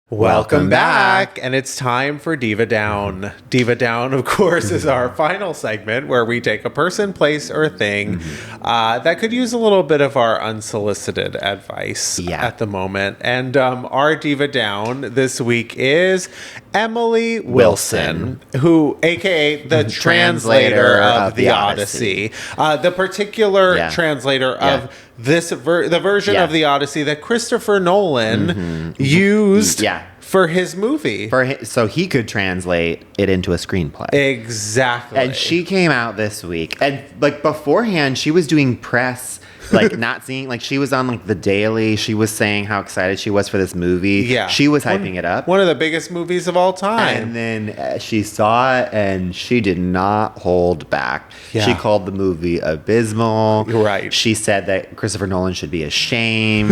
Welcome back, and it's time for Diva Down. Diva Down, of course, is our final segment where we take a person, place, or thing that could use a little bit of our unsolicited advice at the moment. And our Diva Down this week is Emily Wilson, who, aka the translator of the Odyssey. The particular translator of the version of the Odyssey that Christopher Nolan used for his movie. So he could translate it into a screenplay. Exactly. And she came out this week. And like beforehand, she was doing press, like not seeing, like she was on like the Daily. She was saying how excited she was for this movie. Yeah. She was hyping it up. One of the biggest movies of all time. And then she saw it and she did not hold back. Yeah. She called the movie abysmal. Right. She said that Christopher Nolan should be ashamed.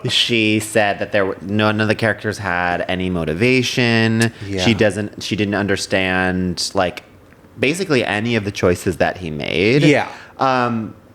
She said that none of the characters had any motivation. Yeah. She didn't understand like basically any of the choices that he made. Yeah.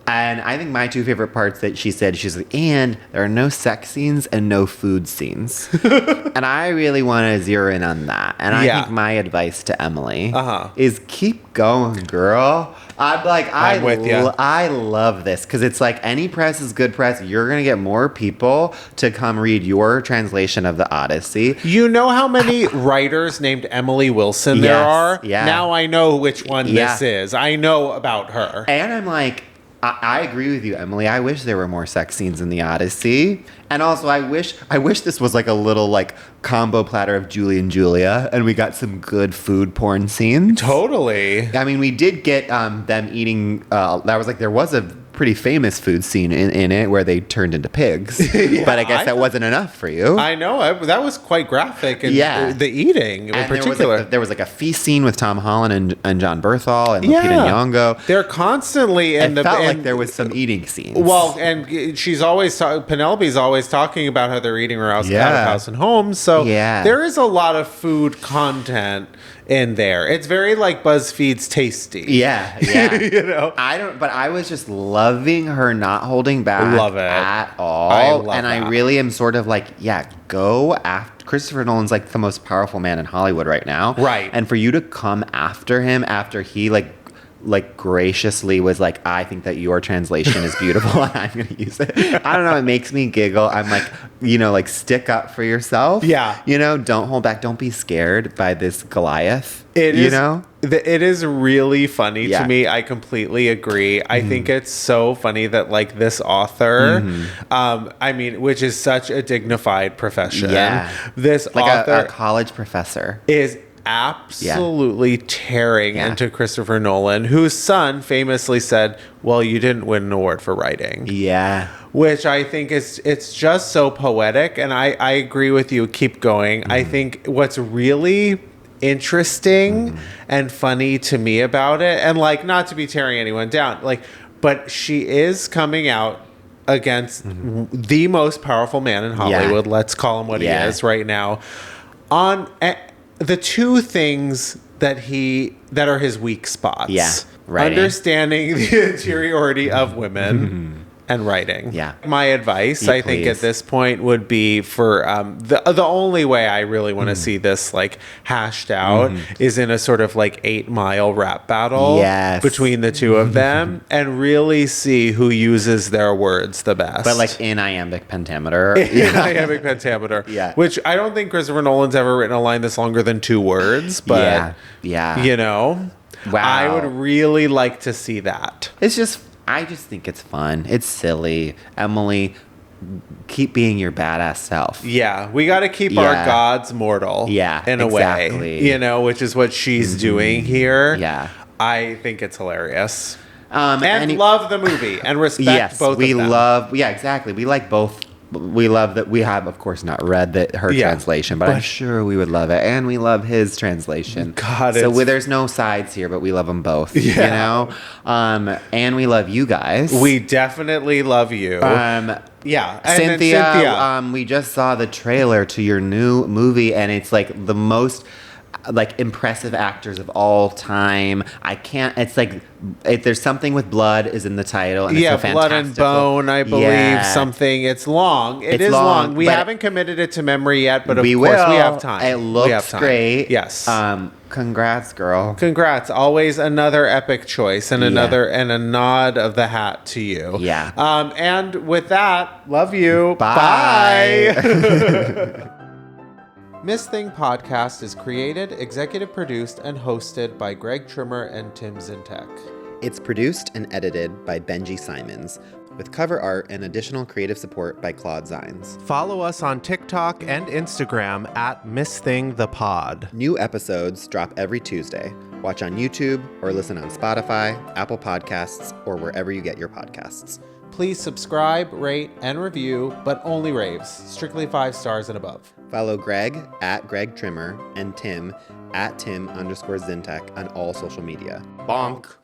And I think my two favorite parts that she's like, and there are no sex scenes and no food scenes. And I really want to zero in on that. And I think my advice to Emily is keep going, girl. I'm with you. I love this because it's like any press is good press. You're going to get more people to come read your translation of the Odyssey. You know how many writers named Emily Wilson there are? Yeah. Now I know which one this is. I know about her. And I'm like, I agree with you, Emily. I wish there were more sex scenes in the Odyssey. And also, I wish this was like a little like combo platter of Julie and Julia, and we got some good food porn scenes. Totally. I mean, we did get them eating. There was a pretty famous food scene in it where they turned into pigs. But I guess that wasn't enough for you. I know. That was quite graphic. And the eating in particular. There was like a feast scene with Tom Holland and John Berthal and Lupita Nyong'o. They're constantly in it felt like there was some eating scenes. Well, and she's always Penelope's always talking about how they're eating out of house and home. So there is a lot of food content in there. It's very like BuzzFeed's Tasty. Yeah. You know? But I was just loving her not holding back at all. I really am sort of like, go after Christopher Nolan's like the most powerful man in Hollywood right now. Right. And for you to come after him after he like graciously was like, I think that your translation is beautiful and I'm going to use it. I don't know. It makes me giggle. I'm like, like stick up for yourself. Yeah. Don't hold back. Don't be scared by this Goliath. It is really funny to me. I completely agree. I think it's so funny that like this author, which is such a dignified profession. Yeah. This like author, a college professor is absolutely tearing into Christopher Nolan, whose son famously said, well, you didn't win an award for writing. Yeah. Which I think it's just so poetic. And I agree with you. Keep going. I think what's really interesting and funny to me about it, and like not to be tearing anyone down, but she is coming out against the most powerful man in Hollywood. Let's call him what he is right now. On the two things that are his weak spots. Yeah. Writing. Understanding the interiority of women and writing. Yeah. My advice, I think at this point would be for the only way I really want to see this like hashed out is in a sort of like 8 Mile rap battle between the two of them and really see who uses their words the best. But like in iambic pentameter. In iambic pentameter. Yeah. Which I don't think Christopher Nolan's ever written a line that's longer than 2 words, but wow. I would really like to see that. I just think it's fun. It's silly. Emily, keep being your badass self. Yeah, we got to keep our gods mortal. Yeah, in a way, you know, which is what she's doing here. Yeah, I think it's hilarious. And love the movie and respect both of them. Exactly. We like both. We love that. We have, of course, not read her translation, but I'm sure we would love it. And we love his translation. God, so there's no sides here, but we love them both. Yeah. You know? And we love you guys. We definitely love you. Yeah. And Cynthia, we just saw the trailer to your new movie, and it's like the most impressive actors of all time. It's like there's something with blood is in the title, and it's so Blood and Bone, I believe something. It's long. It is long. We haven't committed it to memory yet, but of course we have time. It looks great. Yes. Congrats, girl. Congrats. Always another epic choice and another and a nod of the hat to you. Yeah. And with that, love you. Bye. Miss Thing Podcast is created, executive produced, and hosted by Greg Trimmer and Tim Zintek. It's produced and edited by Benji Simons, with cover art and additional creative support by Claude Zines. Follow us on TikTok and Instagram at Miss Thing the Pod. New episodes drop every Tuesday. Watch on YouTube or listen on Spotify, Apple Podcasts, or wherever you get your podcasts. Please subscribe, rate, and review, but only raves. Strictly 5 stars and above. Follow Greg at Greg Trimmer and Tim at Tim_Zintek on all social media. BONK.